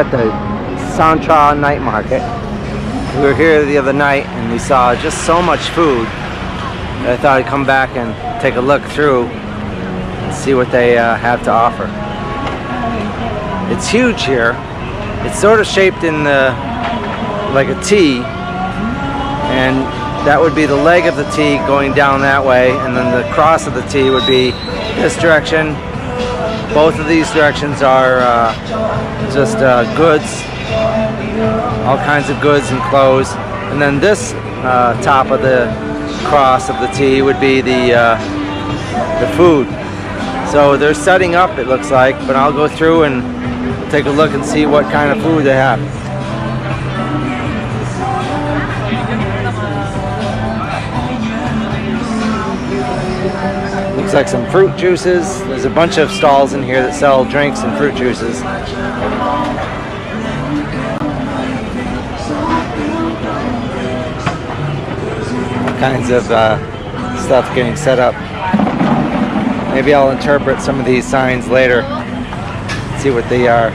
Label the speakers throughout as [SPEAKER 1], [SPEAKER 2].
[SPEAKER 1] at the Central Night Market. We were here the other night and we saw just so much food that I thought I'd come back and take a look through and see what they have to offer. It's huge here. It's sort of shaped in like a T, and that would be the leg of the T going down that way, and then the cross of the T would be this direction. Both of these directions are just goods, all kinds of goods and clothes. And then this top of the cross of the T would be the food. So they're setting up, it looks like, but I'll go through and take a look and see what kind of food they have. Looks like some fruit juices. There's a bunch of stalls in here that sell drinks and fruit juices. All kinds of stuff getting set up. Maybe I'll interpret some of these signs later, see what they are.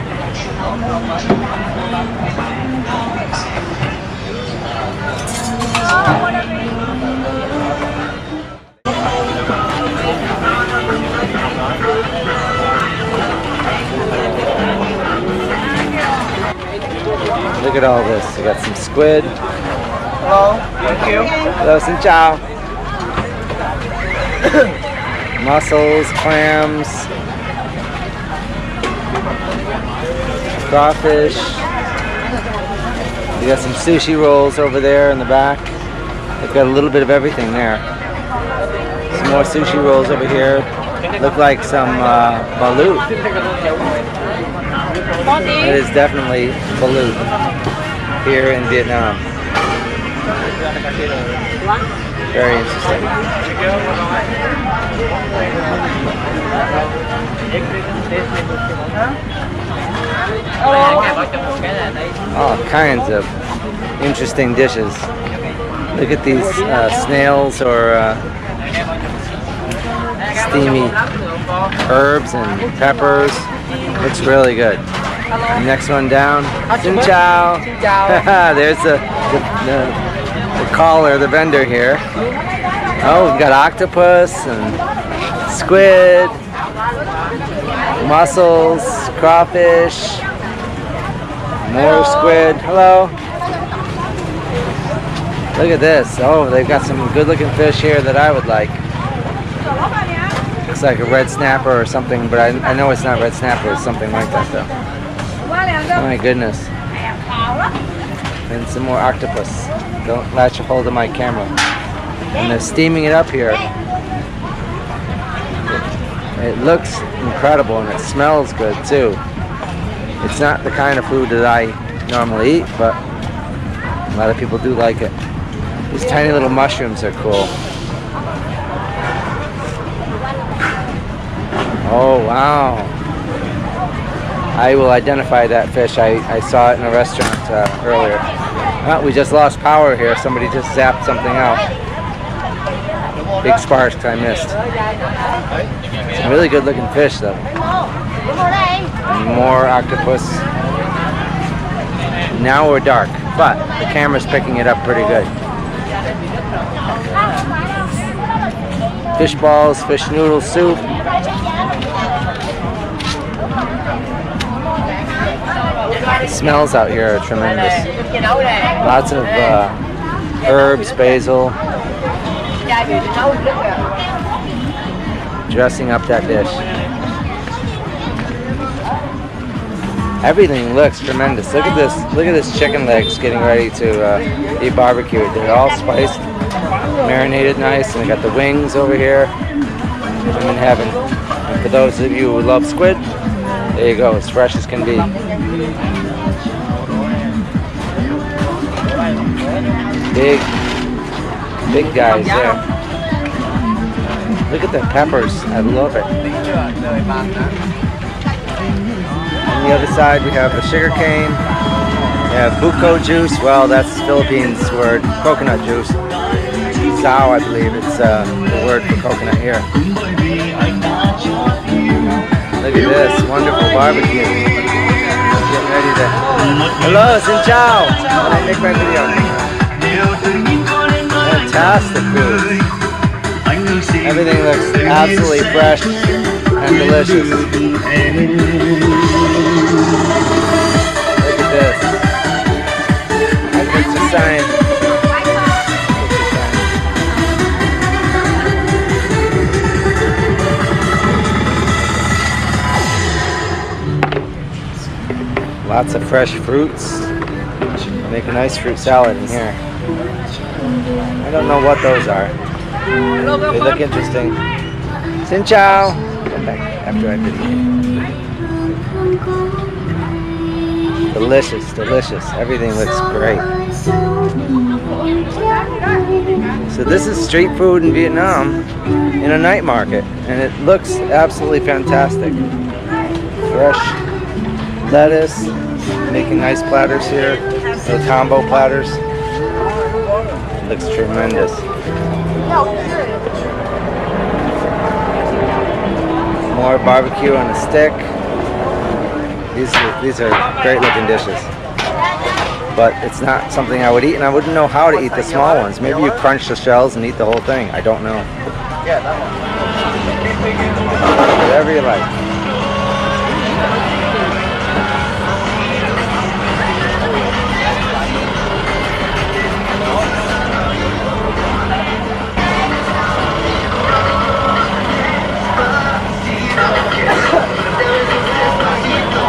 [SPEAKER 1] Look at all this. We got some squid.
[SPEAKER 2] Hello, thank you.
[SPEAKER 1] Hello, xin chào. Mussels, clams, crawfish. We got some sushi rolls over there in the back. They've got a little bit of everything there. Some more sushi rolls over here. Look like some balut. It is definitely balut here in Vietnam. Very interesting. All kinds of interesting dishes. Look at these snails or steamy herbs and peppers. Looks really good. The next one down. Xin chào. There's the caller, the vendor here. Oh, we've got octopus and squid, mussels, crawfish, more squid. Hello. Look at this. Oh, they've got some good looking fish here that I would like. Looks like a red snapper or something, but I know it's not red snapper. It's something like that though. Oh my goodness. And some more octopus. Don't latch a hold of my camera. And they're steaming it up here. It looks incredible and it smells good too. It's not the kind of food that I normally eat, but a lot of people do like it. These tiny little mushrooms are cool. Oh wow. I will identify that fish. I saw it in a restaurant earlier. Oh, we just lost power here. Somebody just zapped something out. Big sparks I missed. Some really good looking fish though. And more octopus. Now we're dark, but the camera's picking it up pretty good. Fish balls, fish noodle soup. The smells out here are tremendous. Lots of herbs, basil. Dressing up that dish. Everything looks tremendous. Look at this. Look at this chicken legs getting ready to be barbecued. They're all spiced, marinated nice, and they got the wings over here. I'm in heaven. And for those of you who love squid, there you go. As fresh as can be. Big guys there. Look at the peppers. I love it. On the other side we have the sugar cane. We have buko juice. Well, that's Philippines word. Coconut juice. Sao, I believe. It's the word for coconut here. Look at this. Wonderful barbecue. ready to. Hello, xin chào. When I make my video. Fantastic food. Everything looks absolutely fresh and delicious. Look at this. That's a sign. Lots of fresh fruits. Make a nice fruit salad in here. I don't know what those are. They look interesting. Xin chào. Come back after I video. Delicious, delicious. Everything looks great. So this is street food in Vietnam in a night market, and it looks absolutely fantastic. Fresh lettuce, making nice platters here, little combo platters. Looks tremendous. More barbecue on a stick. These are great looking dishes. But it's not something I would eat, and I wouldn't know how to eat the small ones. Maybe you crunch the shells and eat the whole thing. I don't know. Whatever you like.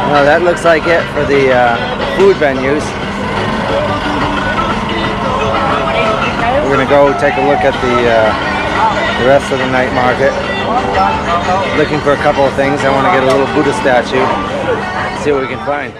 [SPEAKER 1] Well, that looks like it for the food venues. We're gonna go take a look at the rest of the night market. Looking for a couple of things. I want to get a little Buddha statue. See what we can find.